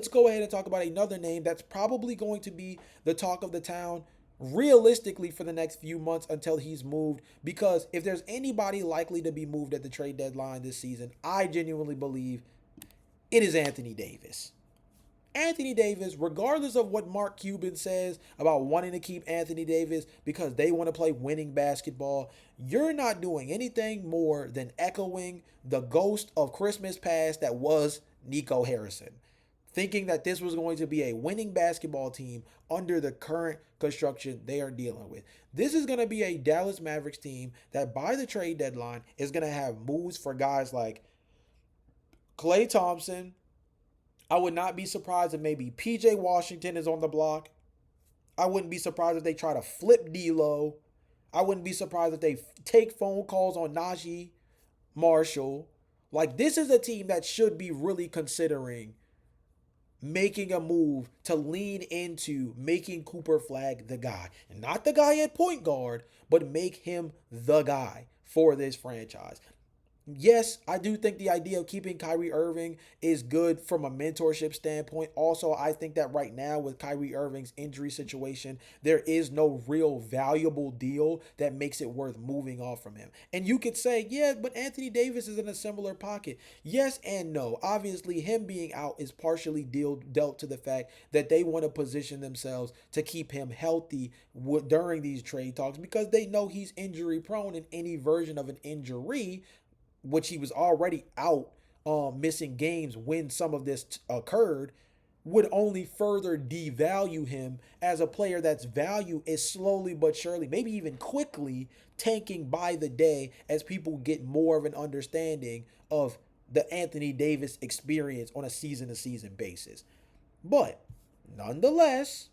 Let's go ahead and talk about another name that's probably going to be the talk of the town realistically for the next few months until he's moved. Because if there's anybody likely to be moved at the trade deadline this season, I genuinely believe it is Anthony Davis. Anthony Davis, regardless of what Mark Cuban says about wanting to keep Anthony Davis because they want to play winning basketball, you're not doing anything more than echoing the ghost of Christmas past that was Nico Harrison. Thinking that this was going to be a winning basketball team under the current construction they are dealing with. This is going to be a Dallas Mavericks team that by the trade deadline is going to have moves for guys like Klay Thompson. I would not be surprised if maybe PJ Washington is on the block. I wouldn't be surprised if they try to flip D'Lo. I wouldn't be surprised if they take phone calls on Najee Marshall. Like, this is a team that should be really considering making a move to lean into making Cooper Flag the guy. And not the guy at point guard, but make him the guy for this franchise. Yes, I do think the idea of keeping Kyrie Irving is good from a mentorship standpoint. Also, I think that right now with Kyrie Irving's injury situation, there is no real valuable deal that makes it worth moving off from him. And you could say, yeah, but Anthony Davis is in a similar pocket. Yes and no. Obviously, him being out is partially dealt to the fact that they want to position themselves to keep him healthy during these trade talks because they know he's injury prone in any version of an injury, which he was already out missing games when some of this occurred, would only further devalue him as a player that's value is slowly but surely, maybe even quickly, tanking by the day as people get more of an understanding of the Anthony Davis experience on a season-to-season basis. But nonetheless,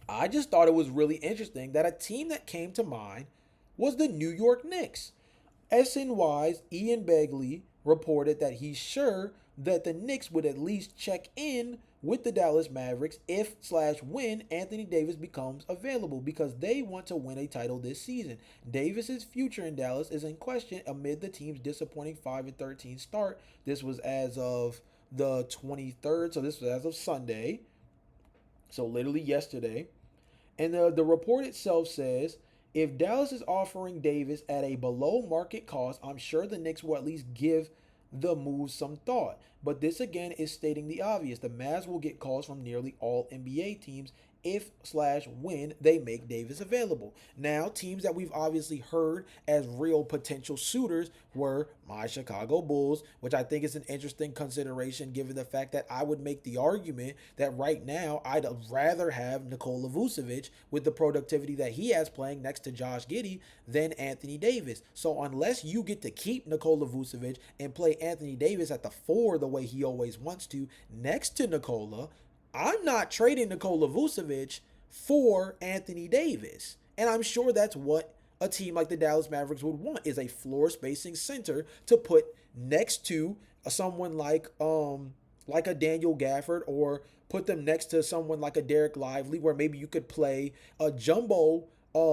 I just thought it was really interesting that a team that came to mind was the New York Knicks. SNY's Ian Begley reported that he's sure that the Knicks would at least check in with the Dallas Mavericks if/when Anthony Davis becomes available because they want to win a title this season. Davis's future in Dallas is in question amid the team's disappointing 5-13 start. This was as of the 23rd, so this was as of Sunday. So literally yesterday. And the report itself says if Dallas is offering Davis at a below market cost, I'm sure the Knicks will at least give the move some thought. But this again is stating the obvious. The Mavs will get calls from nearly all NBA teams if/when they make Davis available. Now, teams that we've obviously heard as real potential suitors were my Chicago Bulls, which I think is an interesting consideration given the fact that I would make the argument that right now I'd rather have Nikola Vucevic with the productivity that he has playing next to Josh Giddey than Anthony Davis. So unless you get to keep Nikola Vucevic and play Anthony Davis at the 4 the way he always wants to next to Nikola, I'm not trading Nikola Vucevic for Anthony Davis. And I'm sure that's what a team like the Dallas Mavericks would want, is a floor spacing center to put next to someone like a Daniel Gafford, or put them next to someone like a Derek Lively, where maybe you could play a jumbo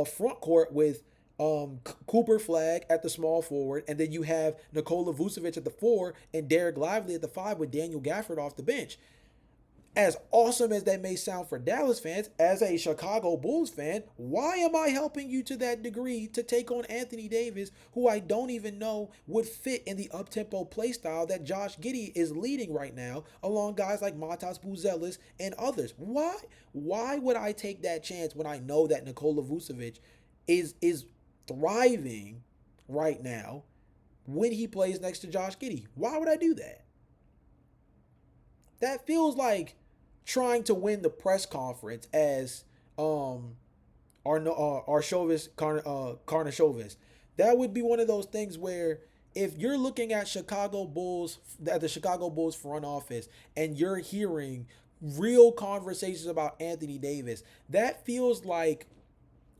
front court with Cooper Flag at the small forward, and then you have Nikola Vucevic at the 4 and Derek Lively at the 5 with Daniel Gafford off the bench. As awesome as that may sound for Dallas fans, as a Chicago Bulls fan, why am I helping you to that degree to take on Anthony Davis, who I don't even know would fit in the up-tempo play style that Josh Giddey is leading right now, along guys like Matas Buzelis and others? Why? Why would I take that chance when I know that Nikola Vucevic is thriving right now when he plays next to Josh Giddey? Why would I do that? That feels like trying to win the press conference as Arshova Karnisovas. That would be one of those things where if you're looking at the Chicago Bulls front office, and you're hearing real conversations about Anthony Davis, that feels like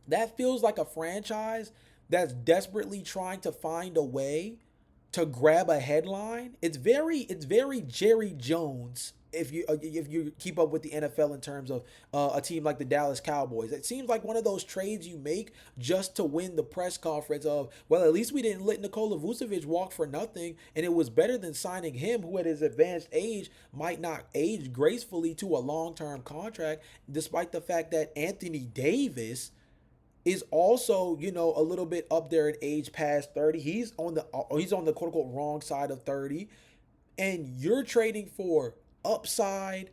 a franchise that's desperately trying to find a way to grab a headline. It's very Jerry Jones if you keep up with the NFL in terms of a team like the Dallas Cowboys. It seems like one of those trades you make just to win the press conference of, well, at least we didn't let Nikola Vucevic walk for nothing, and it was better than signing him, who at his advanced age might not age gracefully, to a long-term contract, despite the fact that Anthony Davis is also, a little bit up there in age, past 30. He's on the quote unquote wrong side of 30. And you're trading for upside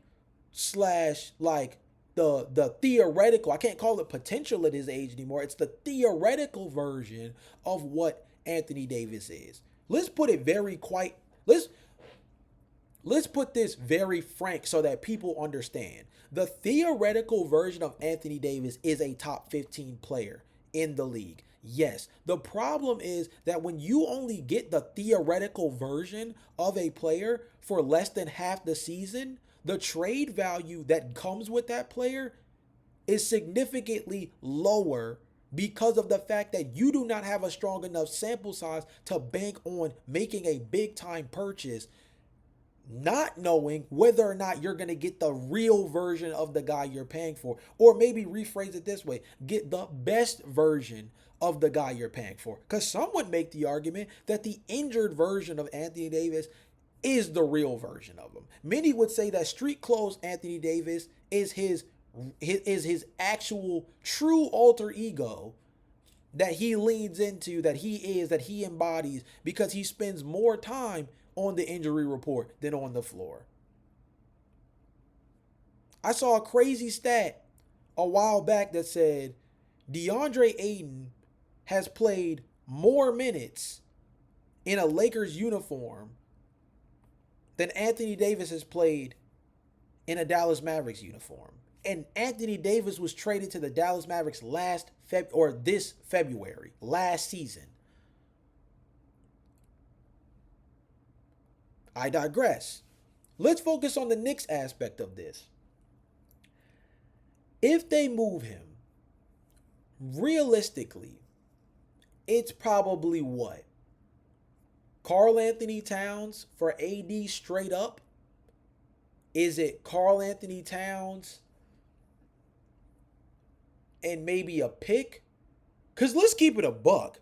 slash like the theoretical, I can't call it potential at his age anymore. It's the theoretical version of what Anthony Davis is. Let's put it very quite let's put this very frank so that people understand. The theoretical version of Anthony Davis is a top 15 player in the league. Yes. The problem is that when you only get the theoretical version of a player for less than half the season, the trade value that comes with that player is significantly lower because of the fact that you do not have a strong enough sample size to bank on making a big time purchase, not knowing whether or not you're going to get the real version of the guy you're paying for. Or maybe rephrase it this way, get the best version of the guy you're paying for. Because some would make the argument that the injured version of Anthony Davis is the real version of him. Many would say that street clothes Anthony Davis is his actual true alter ego that he leans into, that he embodies, because he spends more time on the injury report than on the floor. I saw a crazy stat a while back that said DeAndre Ayton has played more minutes in a Lakers uniform than Anthony Davis has played in a Dallas Mavericks uniform. And Anthony Davis was traded to the Dallas Mavericks this February, last season. I digress. Let's focus on the Knicks aspect of this. If they move him, realistically, it's probably what? Karl Anthony Towns for AD straight up? Is it Karl Anthony Towns and maybe a pick? Because let's keep it a buck.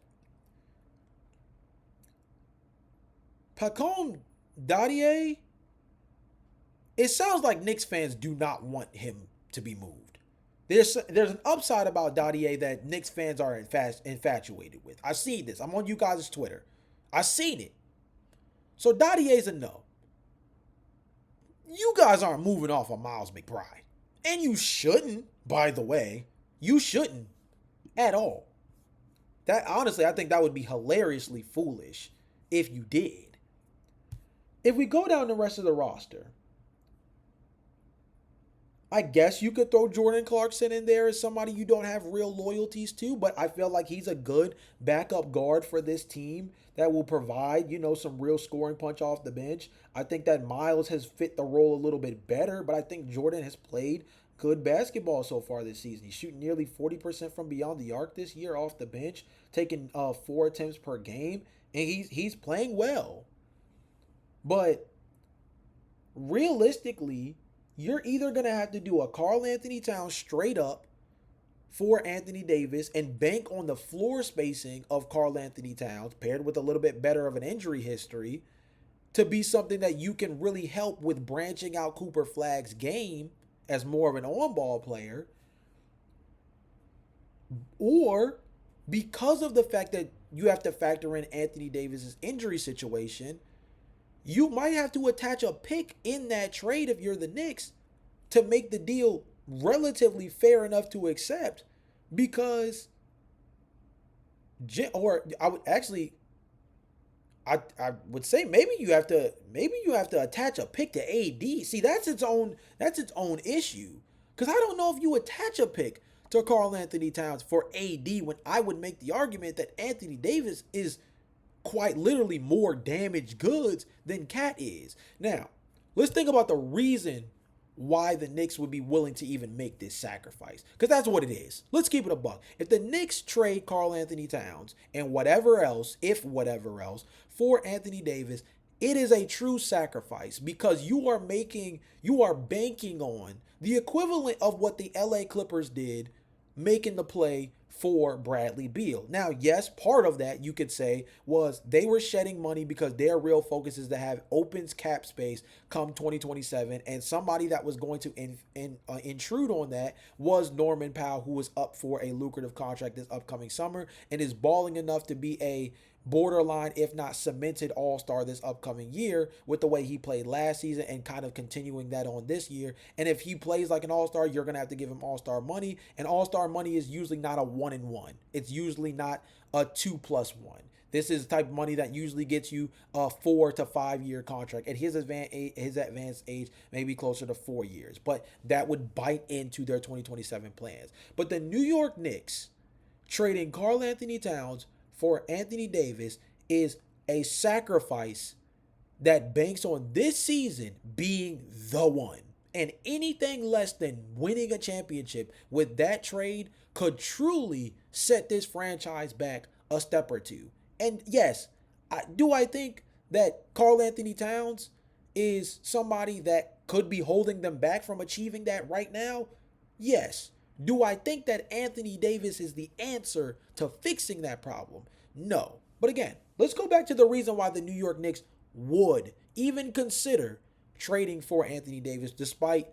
Pacon Dadier, it sounds like Knicks fans do not want him to be moved. There's an upside about Dadier that Knicks fans are infatuated with. I see this. I'm on you guys' Twitter. I seen it. So Dadier's a no. You guys aren't moving off of Miles McBride. And you shouldn't, by the way. You shouldn't at all. That honestly, I think that would be hilariously foolish if you did. If we go down the rest of the roster, I guess you could throw Jordan Clarkson in there as somebody you don't have real loyalties to, but I feel like he's a good backup guard for this team that will provide, some real scoring punch off the bench. I think that Miles has fit the role a little bit better, but I think Jordan has played good basketball so far this season. He's shooting nearly 40% from beyond the arc this year off the bench, taking 4 attempts per game, and he's playing well. But realistically, you're either going to have to do a Karl Anthony Towns straight up for Anthony Davis and bank on the floor spacing of Karl Anthony Towns, paired with a little bit better of an injury history, to be something that you can really help with branching out Cooper Flagg's game as more of an on-ball player. Or because of the fact that you have to factor in Anthony Davis's injury situation, you might have to attach a pick in that trade if you're the Knicks to make the deal relatively fair enough to accept, because I would say maybe you have to attach a pick to AD. See, that's its own issue, because I don't know if you attach a pick to Karl Anthony Towns for AD, when I would make the argument that Anthony Davis is quite literally more damaged goods than Cat is. Now, let's think about the reason why the Knicks would be willing to even make this sacrifice, because that's what it is. Let's keep it a buck. If the Knicks trade Karl Anthony Towns and whatever else for Anthony Davis, it is a true sacrifice because you are banking on the equivalent of what the LA Clippers did making the play for Bradley Beal. Now, yes, part of that you could say was they were shedding money because their real focus is to have open cap space come 2027, and somebody that was going to intrude on that was Norman Powell, who was up for a lucrative contract this upcoming summer and is balling enough to be a borderline, if not cemented, all-star this upcoming year with the way he played last season and kind of continuing that on this year. And if he plays like an all-star, you're going to have to give him all-star money. And all-star money is usually not a 1-and-1. It's usually not a 2+1. This is the type of money that usually gets you a 4 to 5 year contract. At his advanced age, maybe closer to 4 years. But that would bite into their 2027 plans. But the New York Knicks trading Karl Anthony Towns for Anthony Davis is a sacrifice that banks on this season being the one. And anything less than winning a championship with that trade could truly set this franchise back a step or two. And yes, I think that Karl Anthony Towns is somebody that could be holding them back from achieving that right now? Yes. Do I think that Anthony Davis is the answer to fixing that problem? No. But again, let's go back to the reason why the New York Knicks would even consider trading for Anthony Davis despite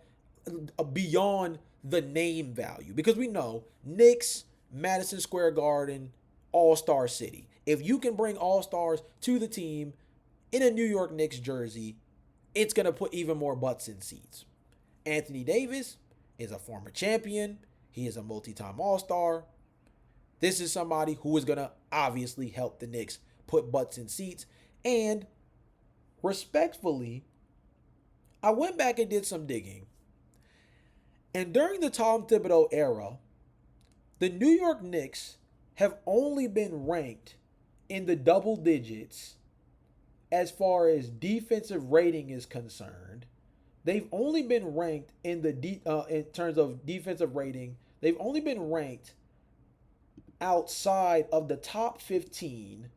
beyond the name value. Because we know Knicks, Madison Square Garden, All-Star City. If you can bring All-Stars to the team in a New York Knicks jersey, it's going to put even more butts in seats. Anthony Davis is a former champion. He is a multi-time All-Star. This is somebody who is going to obviously help the Knicks put butts in seats. And respectfully, I went back and did some digging. And during the Tom Thibodeau era, the New York Knicks have only been ranked in the double digits as far as defensive rating is concerned. They've only been ranked in terms of defensive rating. They've only been ranked outside of the top 15.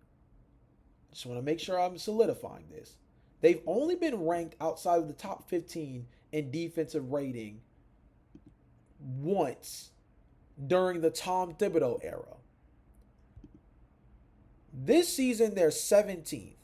Just want to make sure I'm solidifying this. They've only been ranked outside of the top 15 in defensive rating once during the Tom Thibodeau era. This season, they're 17th.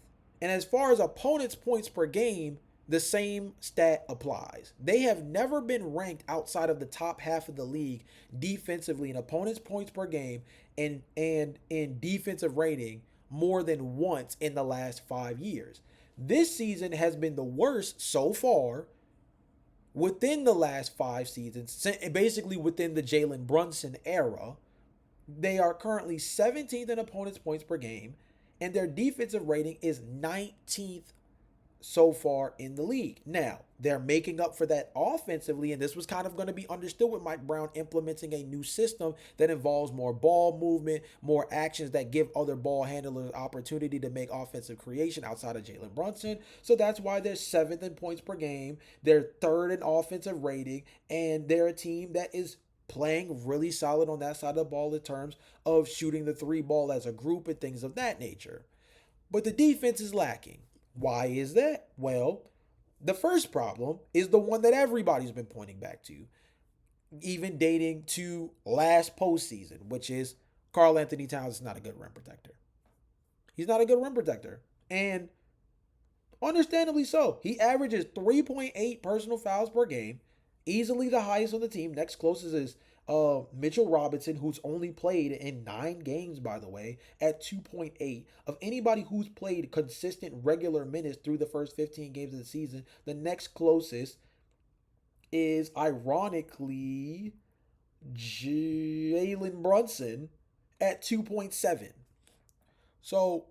And as far as opponents' points per game, the same stat applies. They have never been ranked outside of the top half of the league defensively in opponents' points per game and in defensive rating more than once in the last 5 years. This season has been the worst so far within the last 5 seasons, basically within the Jalen Brunson era. They are currently 17th in opponents' points per game, and their defensive rating is 19th so far in the league. Now, they're making up for that offensively, and this was kind of going to be understood with Mike Brown implementing a new system that involves more ball movement, more actions that give other ball handlers opportunity to make offensive creation outside of Jalen Brunson. So that's why they're 7th in points per game. They're 3rd in offensive rating, and they're a team that is playing really solid on that side of the ball in terms of shooting the 3 ball as a group and things of that nature. But the defense is lacking. Why is that? Well, the first problem is the one that everybody's been pointing back to, even dating to last postseason, which is Karl Anthony Towns is not a good rim protector. He's not a good rim protector. And understandably so. He averages 3.8 personal fouls per game, easily the highest on the team. Next closest is Mitchell Robinson, who's only played in 9 games, by the way, at 2.8. Of anybody who's played consistent regular minutes through the first 15 games of the season, the next closest is, ironically, Jalen Brunson at 2.7. So,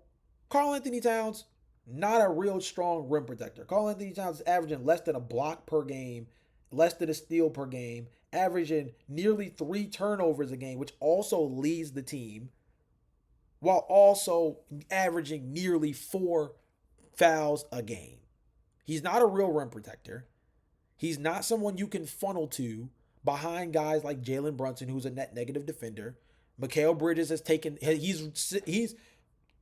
Karl Anthony Towns, not a real strong rim protector. Karl Anthony Towns is averaging less than a block per game, less than a steal per game, averaging nearly 3 turnovers a game, which also leads the team, while also averaging nearly 4 fouls a game. He's not a real rim protector. He's not someone you can funnel to behind guys like Jalen Brunson, who's a net negative defender. Mikal Bridges has taken, he's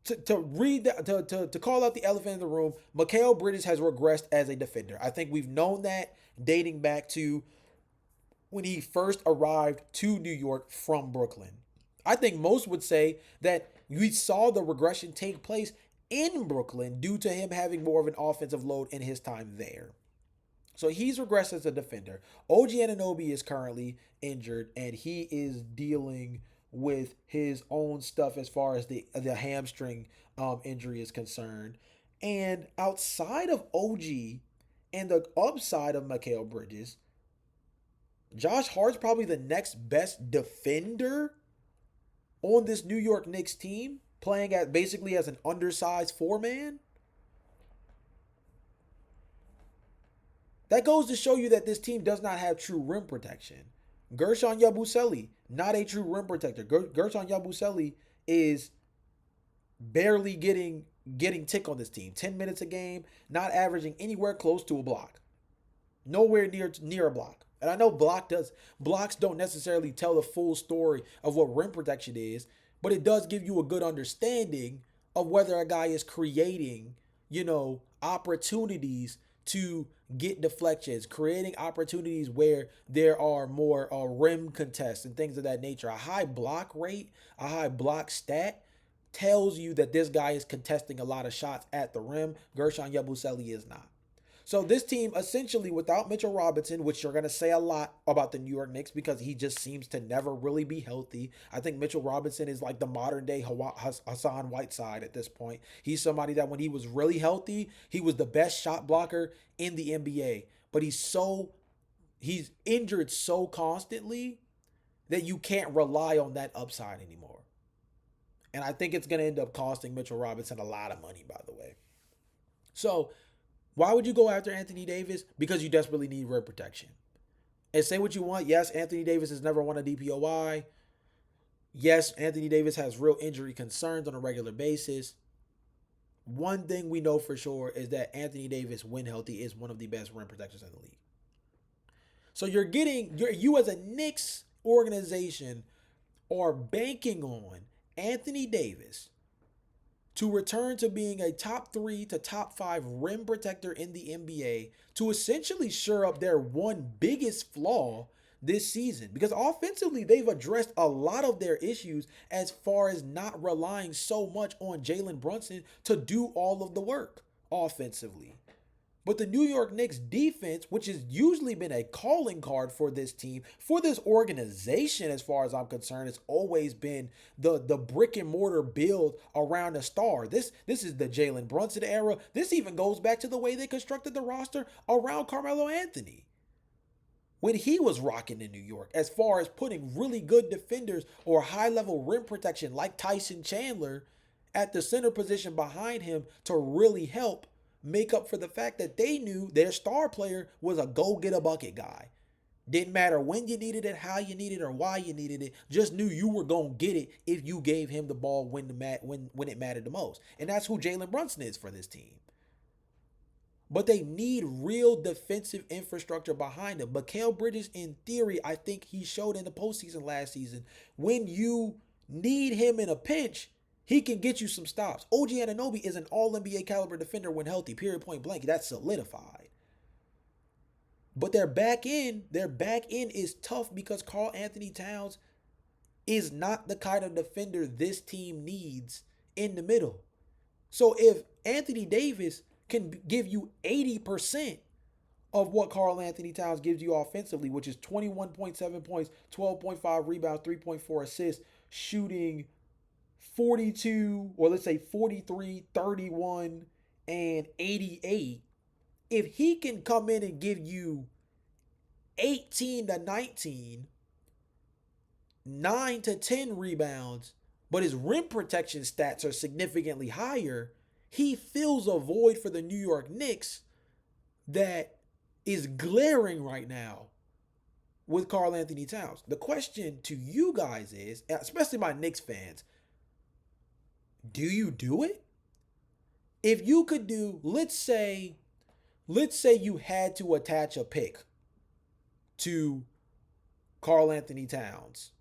to read that, to call out the elephant in the room, Mikal Bridges has regressed as a defender. I think we've known that dating back to when he first arrived to New York from Brooklyn. I think most would say that we saw the regression take place in Brooklyn due to him having more of an offensive load in his time there. So he's regressed as a defender. OG Anunoby is currently injured, and he is dealing with his own stuff as far as the hamstring injury is concerned. And outside of OG and the upside of Mikal Bridges, Josh Hart's probably the next best defender on this New York Knicks team, playing at basically as an undersized four man. That goes to show you that this team does not have true rim protection. Gershon Yabusele, not a true rim protector. Gershon Yabusele is barely getting tick on this team. 10 minutes a game, not averaging anywhere close to a block. Nowhere near a block. And I know blocks don't necessarily tell the full story of what rim protection is, but it does give you a good understanding of whether a guy is creating, opportunities to get deflections, creating opportunities where there are more rim contests and things of that nature. A high block rate, a high block stat tells you that this guy is contesting a lot of shots at the rim. Gershon Yabusele is not. So this team essentially without Mitchell Robinson, which you're going to say a lot about the New York Knicks because he just seems to never really be healthy. I think Mitchell Robinson is like the modern day Hassan Whiteside at this point. He's somebody that when he was really healthy, he was the best shot blocker in the NBA. But he's injured so constantly that you can't rely on that upside anymore. And I think it's going to end up costing Mitchell Robinson a lot of money, by the way. So why would you go after Anthony Davis? Because you desperately need rim protection. And say what you want. Yes, Anthony Davis has never won a DPOY. Yes, Anthony Davis has real injury concerns on a regular basis. One thing we know for sure is that Anthony Davis, when healthy, is one of the best rim protectors in the league. So you as a Knicks organization are banking on Anthony Davis to return to being a top 3 to top 5 rim protector in the NBA to essentially shore up their one biggest flaw this season. Because offensively, they've addressed a lot of their issues as far as not relying so much on Jalen Brunson to do all of the work offensively. But the New York Knicks defense, which has usually been a calling card for this team, for this organization, as far as I'm concerned, it's always been the brick and mortar build around a star. This is the Jalen Brunson era. This even goes back to the way they constructed the roster around Carmelo Anthony when he was rocking in New York, as far as putting really good defenders or high-level rim protection like Tyson Chandler at the center position behind him to really help make up for the fact that they knew their star player was a go-get-a-bucket guy. Didn't matter when you needed it, how you needed it, or why you needed it. Just knew you were going to get it if you gave him the ball when it mattered the most. And that's who Jalen Brunson is for this team. But they need real defensive infrastructure behind him. Mikal Bridges, in theory, I think he showed in the postseason last season, when you need him in a pinch, he can get you some stops. OG Anunoby is an all-NBA caliber defender when healthy, period, point blank. That's solidified. But their back end is tough because Karl Anthony Towns is not the kind of defender this team needs in the middle. So if Anthony Davis can give you 80% of what Karl Anthony Towns gives you offensively, which is 21.7 points, 12.5 rebounds, 3.4 assists, shooting 42, or let's say 43, 31, and 88. If he can come in and give you 18 to 19, 9 to 10 rebounds, but his rim protection stats are significantly higher, he fills a void for the New York Knicks that is glaring right now with Karl Anthony Towns. The question to you guys is, especially my Knicks fans, do you do it? If you could do, let's say you had to attach a pick to Karl Anthony Towns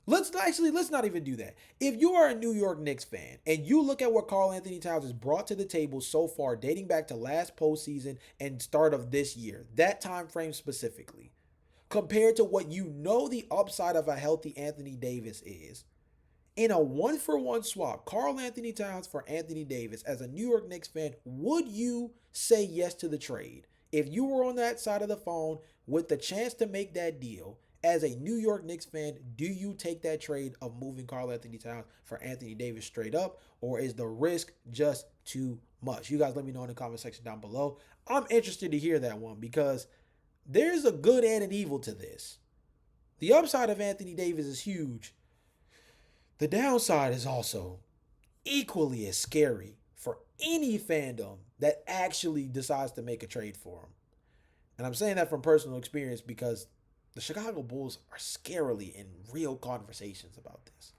Let's not even do that. If you are a New York Knicks fan and you look at what Karl Anthony Towns has brought to the table so far, dating back to last postseason and start of this year, that time frame specifically, compared to what you know the upside of a healthy Anthony Davis is, in a 1-for-1 swap, Karl Anthony Towns for Anthony Davis, as a New York Knicks fan, would you say yes to the trade? If you were on that side of the phone with the chance to make that deal, as a New York Knicks fan, do you take that trade of moving Karl Anthony Towns for Anthony Davis straight up, or is the risk just too much? You guys let me know in the comment section down below. I'm interested to hear that one because there's a good and an evil to this. The upside of Anthony Davis is huge. The downside is also equally as scary for any fandom that actually decides to make a trade for him. And I'm saying that from personal experience because the Chicago Bulls are scarily in real conversations about this.